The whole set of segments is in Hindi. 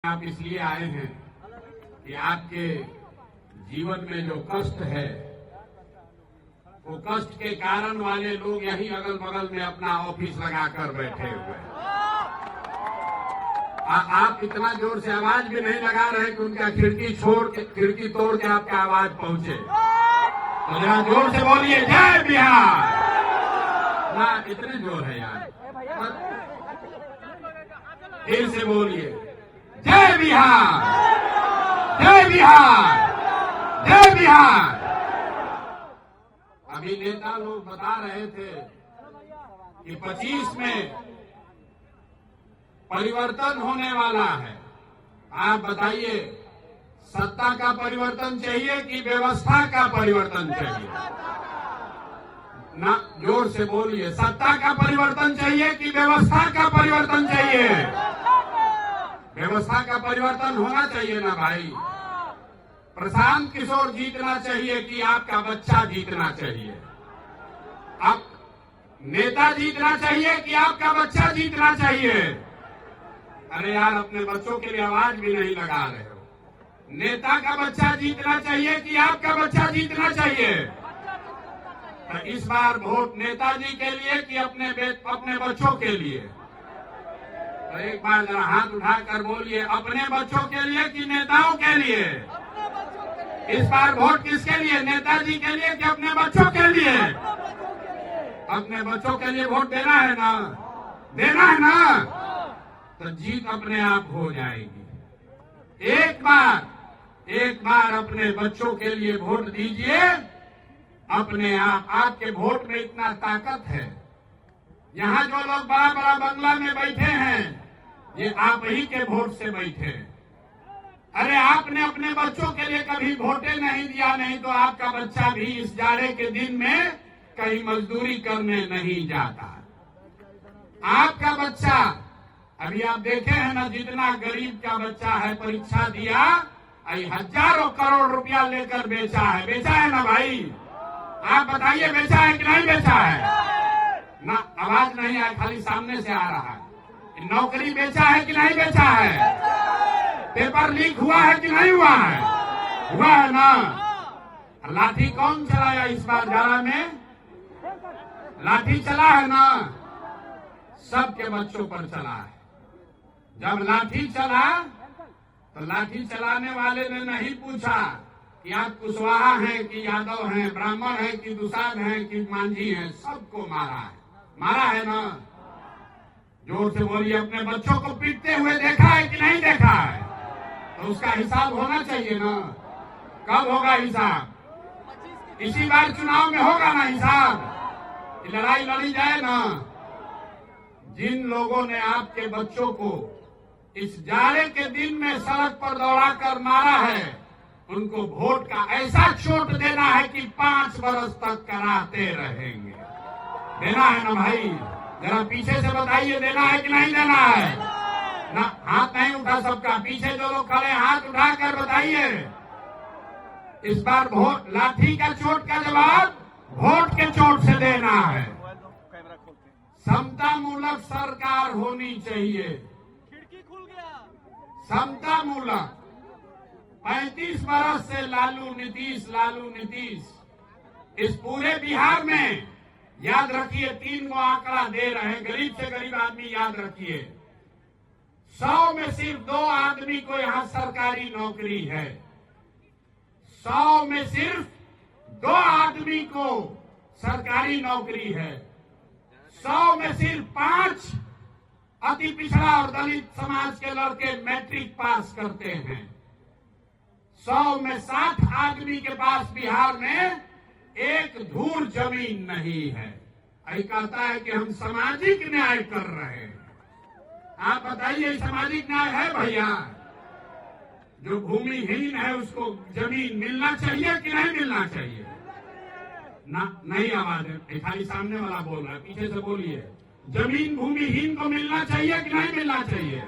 आप इसलिए आए हैं कि आपके जीवन में जो कष्ट है वो कष्ट के कारण वाले लोग यही अगल बगल में अपना ऑफिस लगाकर बैठे हुए हैं। आप इतना जोर से आवाज भी नहीं लगा रहे कि उनका खिड़की तोड़ के आपका आवाज पहुंचे। तो जरा जोर से बोलिए जय बिहार। ना इतने जोर है यार, फिर से बोलिए जय बिहार, जय बिहार, जय बिहार। अभी नेता लोग बता रहे थे कि 25 में परिवर्तन होने वाला है। आप बताइए, सत्ता का परिवर्तन चाहिए कि व्यवस्था का परिवर्तन चाहिए? ना, जोर से बोलिए, सत्ता का परिवर्तन चाहिए कि व्यवस्था का परिवर्तन चाहिए? व्यवस्था का परिवर्तन होना चाहिए ना भाई। प्रशांत किशोर जीतना चाहिए कि आपका बच्चा जीतना चाहिए? आप नेता जीतना चाहिए कि आपका बच्चा जीतना चाहिए? अरे यार, अपने बच्चों के लिए आवाज भी नहीं लगा रहे हो। नेता का बच्चा जीतना चाहिए कि आपका बच्चा जीतना चाहिए? तो इस बार वोट नेताजी के लिए कि अपने बच्चों के लिए? तो एक बार जरा हाथ उठाकर बोलिए, अपने बच्चों के लिए कि नेताओं के लिए? इस बार वोट किसके लिए, नेताजी के लिए कि अपने बच्चों के लिए? अपने बच्चों के लिए वोट देना है ना, देना है ना? तो जीत अपने आप हो जाएगी। एक बार अपने बच्चों के लिए वोट दीजिए, अपने आप। आपके वोट में इतना ताकत है। यहाँ जो लोग बड़ा बड़ा बंगला में बैठे हैं, ये आप ही के वोट से बैठे। अरे आपने अपने बच्चों के लिए कभी वोटे नहीं दिया, नहीं तो आपका बच्चा भी इस जाड़े के दिन में कहीं मजदूरी करने नहीं जाता। आपका बच्चा, अभी आप देखे हैं ना, जितना गरीब का बच्चा है परीक्षा दिया, हजारों करोड़ रुपया लेकर बेचा है ना भाई? आप बताइए, बेचा है कि नहीं बेचा है? ना, आवाज नहीं है, खाली सामने से आ रहा है। नौकरी बेचा है कि नहीं बेचा है? पेपर लीक हुआ है कि नहीं हुआ है? हुआ है ना? लाठी कौन चलाया इस बार जाड़ा में? लाठी चला है ना? सबके बच्चों पर चला है। जब लाठी चला तो लाठी चलाने वाले ने नहीं पूछा कि आप कुशवाहा हैं कि यादव हैं, ब्राह्मण हैं कि दुसाध हैं कि मांझी हैं, सबको मारा है ना? जोर से बोलिए, अपने बच्चों को पीटते हुए देखा है कि नहीं देखा है? तो उसका हिसाब होना चाहिए ना। कब होगा हिसाब? इसी बार चुनाव में होगा ना हिसाब? लड़ाई लड़ी जाए ना। जिन लोगों ने आपके बच्चों को इस जाड़े के दिन में सड़क पर दौड़ाकर मारा है, उनको वोट का ऐसा चोट देना है कि 5 बरस तक कराते रहेंगे। देना है ना भाई? जरा पीछे से बताइए, देना है कि नहीं देना है? ना, हाथ नहीं उठा सबका। पीछे जो लोग खड़े, हाथ उठाकर बताइए। इस बार वोट, लाठी का चोट का जवाब वोट के चोट से देना है। समतामूलक सरकार होनी चाहिए। खिड़की खुल गया। समतामूलक। 35 बरस से लालू नीतीश इस पूरे बिहार में, याद रखिए, 3 को आंकड़ा दे रहे हैं, गरीब से गरीब आदमी याद रखिए। 100 में सिर्फ 2 आदमी को यहां सरकारी नौकरी है। 100 में सिर्फ 2 आदमी को सरकारी नौकरी है। 100 में सिर्फ 5 अति पिछड़ा और दलित समाज के लड़के मैट्रिक पास करते हैं। 100 में 60 आदमी के पास बिहार में एक धूर जमीन नहीं है। ऐसा कहता है कि हम सामाजिक न्याय कर रहे हैं। आप बताइए, सामाजिक न्याय है भैया? जो भूमिहीन है उसको जमीन मिलना चाहिए कि नहीं मिलना चाहिए? ना, नहीं आवाज है, खाली सामने वाला बोल रहा है। पीछे से बोलिए, जमीन भूमिहीन को मिलना चाहिए कि नहीं मिलना चाहिए?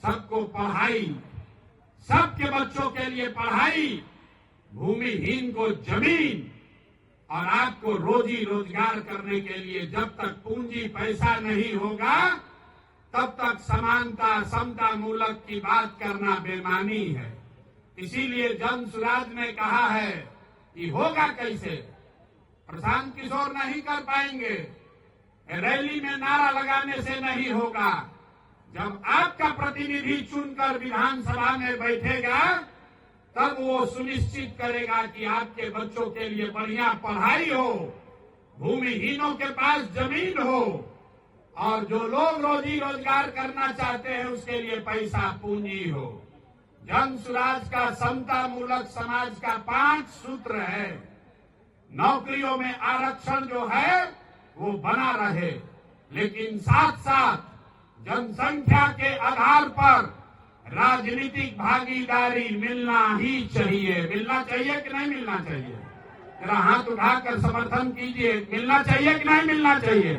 सबको पढ़ाई, सबके बच्चों के लिए पढ़ाई, भूमिहीन को जमीन, और आपको रोजी रोजगार करने के लिए जब तक पूंजी पैसा नहीं होगा तब तक समानता समता मूलक की बात करना बेमानी है। इसीलिए जन सुराज ने कहा है कि होगा कैसे, प्रशांत किशोर नहीं कर पाएंगे, रैली में नारा लगाने से नहीं होगा। जब आपका प्रतिनिधि चुनकर विधानसभा में बैठेगा तब वो सुनिश्चित करेगा कि आपके बच्चों के लिए बढ़िया पढ़ाई हो, भूमिहीनों के पास जमीन हो, और जो लोग रोजी रोजगार करना चाहते हैं उसके लिए पैसा पूंजी हो। जन सुराज का समता मूलक समाज का 5 सूत्र है। नौकरियों में आरक्षण जो है वो बना रहे, लेकिन साथ साथ जनसंख्या के आधार पर राजनीतिक भागीदारी मिलना ही चाहिए। मिलना चाहिए कि नहीं मिलना चाहिए? जरा हाथ उठाकर समर्थन कीजिए, मिलना चाहिए कि नहीं मिलना चाहिए?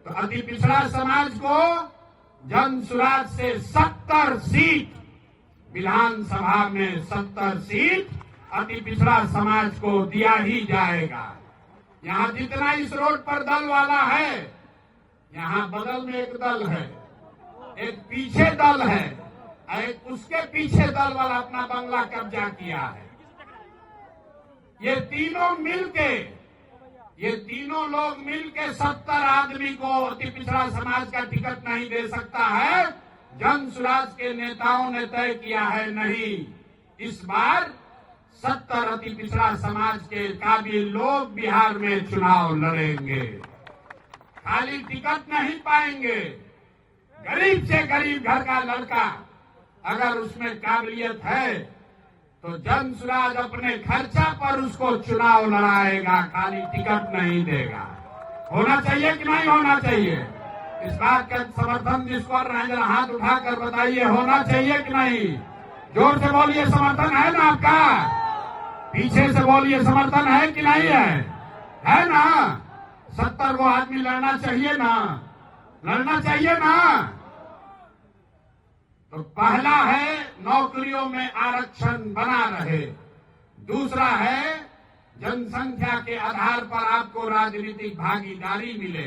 तो अति पिछड़ा समाज को जन सुराज से 70 सीट, विधानसभा में 70 सीट अति पिछड़ा समाज को दिया ही जाएगा। यहाँ जितना इस रोड पर दल वाला है, यहाँ बगल में एक दल है, एक पीछे दल है, एक उसके पीछे दल वाला अपना बंगला कब्जा किया है। ये तीनों लोग मिलके 70 आदमी को अति पिछड़ा समाज का टिकट नहीं दे सकता है। जन सुराज के नेताओं ने तय किया है, नहीं, इस बार 70 अति पिछड़ा समाज के काबिल लोग बिहार में चुनाव लड़ेंगे। खाली टिकट नहीं पाएंगे। गरीब से गरीब घर का लड़का अगर उसमें काबिलियत है तो जन सुराज अपने खर्चा पर उसको चुनाव लड़ाएगा, खाली टिकट नहीं देगा। होना चाहिए कि नहीं होना चाहिए? इस बात का समर्थन जिसको कर रहे हैं जरा हाथ उठाकर बताइए, होना चाहिए कि नहीं? जोर से बोलिए, समर्थन है ना आपका? पीछे से बोलिए, समर्थन है कि नहीं है? है ना? 70 को आदमी लड़ना चाहिए ना? लड़ना चाहिए ना? तो पहला है नौकरियों में आरक्षण बना रहे, दूसरा है जनसंख्या के आधार पर आपको राजनीतिक भागीदारी मिले,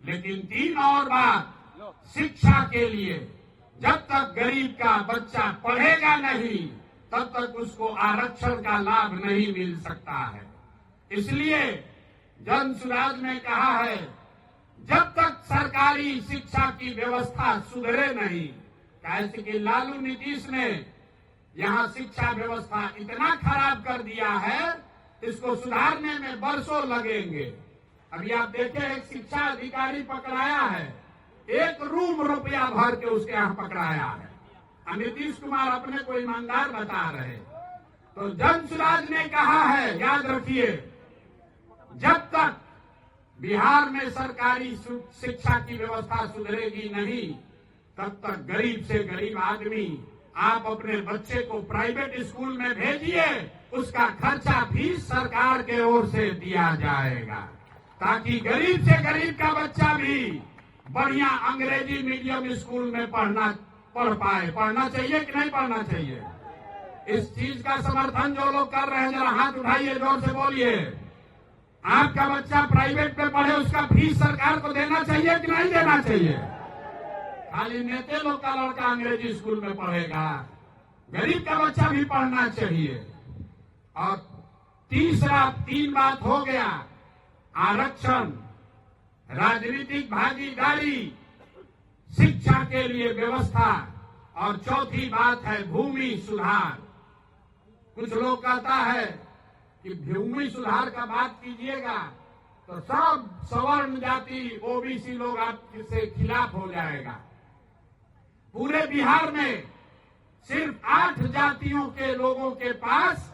लेकिन 3 और बात, शिक्षा के लिए जब तक गरीब का बच्चा पढ़ेगा नहीं तब तक उसको आरक्षण का लाभ नहीं मिल सकता है। इसलिए जन सुराज ने कहा है, जब तक सरकारी शिक्षा की व्यवस्था सुधरे नहीं, कैसे कि लालू नीतीश ने यहाँ शिक्षा व्यवस्था इतना खराब कर दिया है, इसको सुधारने में बरसों लगेंगे। अभी आप देखें, एक शिक्षा अधिकारी पकड़ाया है, 1 रूम रुपया भर के उसके यहाँ पकड़ाया है। नीतीश कुमार अपने को ईमानदार बता रहे। तो जन सुराज ने कहा है, याद रखिए, जब तक बिहार में सरकारी शिक्षा की व्यवस्था सुधरेगी नहीं तब तक गरीब से गरीब आदमी आप अपने बच्चे को प्राइवेट स्कूल में भेजिए, उसका खर्चा फीस सरकार के ओर से दिया जाएगा, ताकि गरीब से गरीब का बच्चा भी बढ़िया अंग्रेजी मीडियम स्कूल में पढ़ पाए। पढ़ना चाहिए कि नहीं पढ़ना चाहिए? इस चीज का समर्थन जो लोग कर रहे हैं जरा हाथ उठाइए, जोर से बोलिए। आपका बच्चा प्राइवेट में पढ़े, उसका फीस सरकार को देना चाहिए कि नहीं देना चाहिए? खाली नेते लोग का लड़का अंग्रेजी स्कूल में पढ़ेगा, गरीब का बच्चा भी पढ़ना चाहिए। और तीसरा 3 बात हो गया, आरक्षण, राजनीतिक भागीदारी, शिक्षा के लिए व्यवस्था, और चौथी बात है भूमि सुधार। कुछ लोग कहता है कि भूमि सुधार का बात कीजिएगा तो सब सवर्ण जाति ओबीसी लोग आपसे खिलाफ हो जाएगा। पूरे बिहार में सिर्फ 8 जातियों के लोगों के पास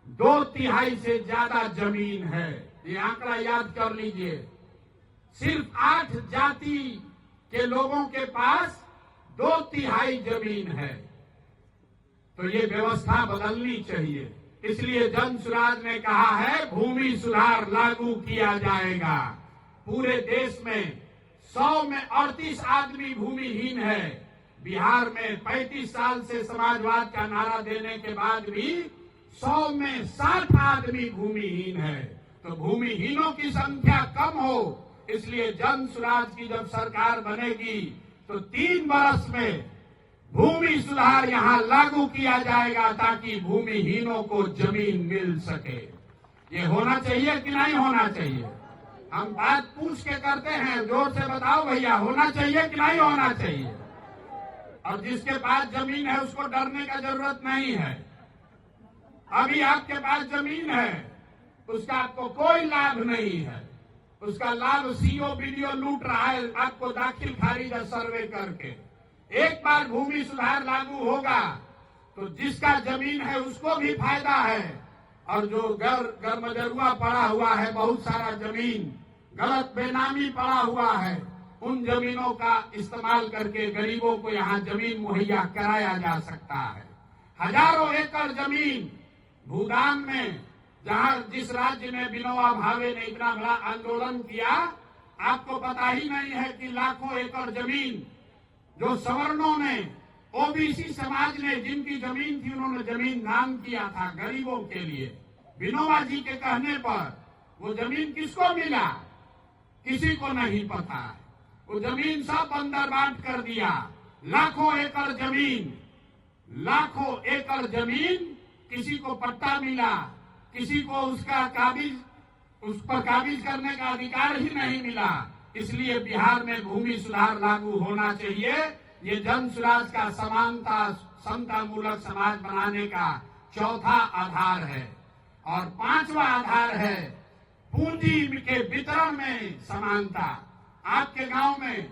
2/3 से ज्यादा जमीन है। ये आंकड़ा याद कर लीजिए, सिर्फ 8 जाति के लोगों के पास 2/3 जमीन है। तो ये व्यवस्था बदलनी चाहिए। इसलिए जन सुराज ने कहा है, भूमि सुधार लागू किया जाएगा। पूरे देश में 100 में 38 आदमी भूमिहीन है। बिहार में 35 साल से समाजवाद का नारा देने के बाद भी 100 में 60 आदमी भूमिहीन है। तो भूमिहीनों की संख्या कम हो, इसलिए जन सुराज की जब सरकार बनेगी तो 3 वर्ष में भूमि सुधार यहां लागू किया जाएगा ताकि भूमिहीनों को जमीन मिल सके। ये होना चाहिए कि नहीं होना चाहिए? हम बात पूछ के करते हैं, जोर से बताओ भैया, होना चाहिए कि नहीं होना चाहिए? और जिसके पास जमीन है उसको डरने का जरूरत नहीं है। अभी आपके पास जमीन है, उसका आपको कोई लाभ नहीं है। उसका लाभ सीओ बीडीओ लूट रहा है आपको दाखिल खारिज सर्वे करके। एक बार भूमि सुधार लागू होगा तो जिसका जमीन है उसको भी फायदा है, और जो गरमजरुआ पड़ा हुआ है, बहुत सारा जमीन गलत बेनामी पड़ा हुआ है, उन जमीनों का इस्तेमाल करके गरीबों को यहाँ जमीन मुहैया कराया जा सकता है। हजारों एकड़ जमीन भूदान में, जहाँ जिस राज्य में विनोबा भावे ने इतना बड़ा आंदोलन किया, आपको पता ही नहीं है कि लाखों एकड़ जमीन जो सवर्णों ने, ओबीसी समाज ने जिनकी जमीन थी, उन्होंने जमीन दान किया था गरीबों के लिए। विनोबा जी के कहने पर वो जमीन किसको मिला किसी को नहीं पता। वो जमीन सब अंदर बांट कर दिया। लाखों एकड़ जमीन किसी को पट्टा मिला, किसी को उसका उस पर काबिज करने का अधिकार ही नहीं मिला। इसलिए बिहार में भूमि सुधार लागू होना चाहिए। ये जन सुराज का समानता समतामूलक समाज बनाने का चौथा आधार है। और 5वां आधार है पूंजी के वितरण में समानता। आपके गांव में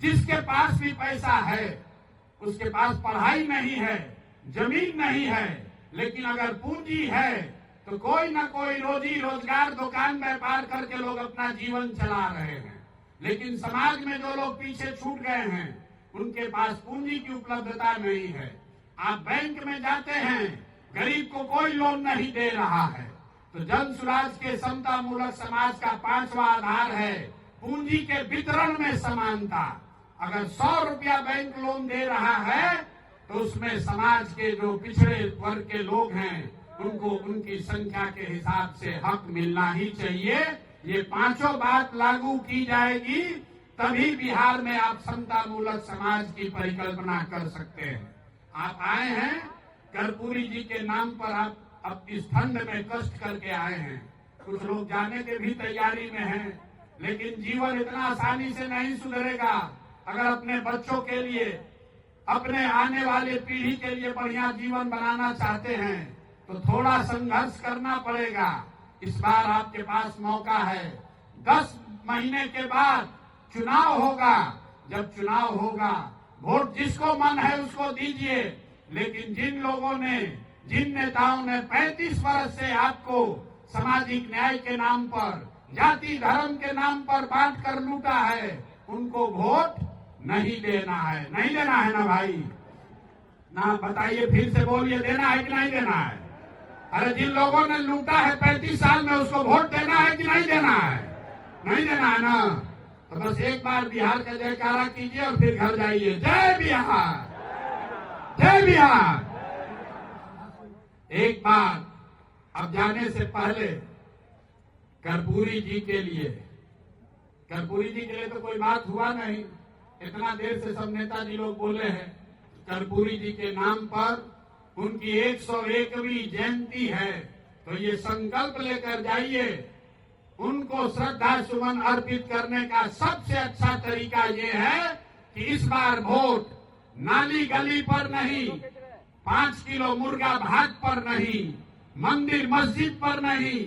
जिसके पास भी पैसा है, उसके पास पढ़ाई नहीं है, जमीन नहीं है, लेकिन अगर पूंजी है तो कोई ना कोई रोजी रोजगार, दुकान व्यापार करके लोग अपना जीवन चला रहे हैं। लेकिन समाज में जो लोग पीछे छूट गए हैं, उनके पास पूंजी की उपलब्धता नहीं है। आप बैंक में जाते हैं, गरीब को कोई लोन नहीं दे रहा है। तो जन सुराज के समतामूलक समाज का 5वां आधार है पूंजी के वितरण में समानता। अगर 100 रुपया बैंक लोन दे रहा है तो उसमें समाज के जो पिछड़े वर्ग के लोग हैं उनको उनकी संख्या के हिसाब से हक मिलना ही चाहिए। ये 5 बात लागू की जाएगी तभी बिहार में आप समतामूलक समाज की परिकल्पना कर सकते हैं। आप आए हैं कर्पूरी जी के नाम पर, आप अब इस ठंड में कष्ट करके आए हैं। कुछ लोग जाने के भी तैयारी में हैं, लेकिन जीवन इतना आसानी से नहीं सुधरेगा। अगर अपने बच्चों के लिए, अपने आने वाले पीढ़ी के लिए बढ़िया जीवन बनाना चाहते हैं तो थोड़ा संघर्ष करना पड़ेगा। इस बार आपके पास मौका है। 10 महीने के बाद चुनाव होगा। जब चुनाव होगा, वोट जिसको मन है उसको दीजिए, लेकिन जिन नेताओं ने 35 वर्ष से आपको सामाजिक न्याय के नाम पर, जाति धर्म के नाम पर बांट कर लूटा है, उनको वोट नहीं देना है। नहीं देना है ना भाई? ना बताइए, फिर से बोलिए, देना है कि नहीं देना है? अरे जिन लोगों ने लूटा है 35 साल में, उसको वोट देना है कि नहीं देना है? नहीं देना है ना? तो बस एक बार बिहार का जयकारा कीजिए और फिर घर जाइए। जय बिहार, जय बिहार। एक बार अब जाने से पहले कर्पूरी जी के लिए तो कोई बात हुआ नहीं। इतना देर से सब नेताजी लोग बोले हैं। कर्पूरी जी के नाम पर उनकी 101वीं जयंती है, तो ये संकल्प लेकर जाइए। उनको श्रद्धा सुमन अर्पित करने का सबसे अच्छा तरीका ये है कि इस बार वोट नाली गली पर नहीं, 5 किलो मुर्गा भात पर नहीं, मंदिर मस्जिद पर नहीं,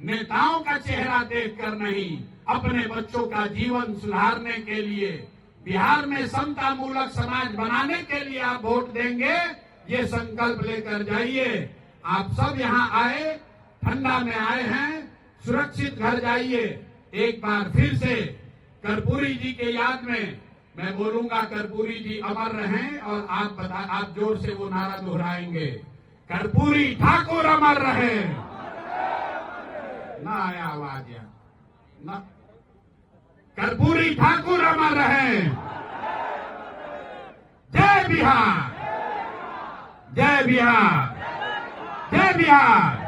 नेताओं का चेहरा देखकर नहीं, अपने बच्चों का जीवन सुधारने के लिए, बिहार में समतामूलक समाज बनाने के लिए आप वोट देंगे। ये संकल्प लेकर जाइए। आप सब यहाँ आए, ठंडा में आए हैं, सुरक्षित घर जाइए। एक बार फिर से कर्पूरी जी के याद में मैं बोलूंगा, कर्पूरी जी अमर रहें, और आप जोर से वो नारा दोहराएंगे, कर्पूरी ठाकुर अमर रहे। ना आया आवाज या ना? कर्पूरी ठाकुर अमर रहे। जय बिहार, जय बिहार, जय बिहार।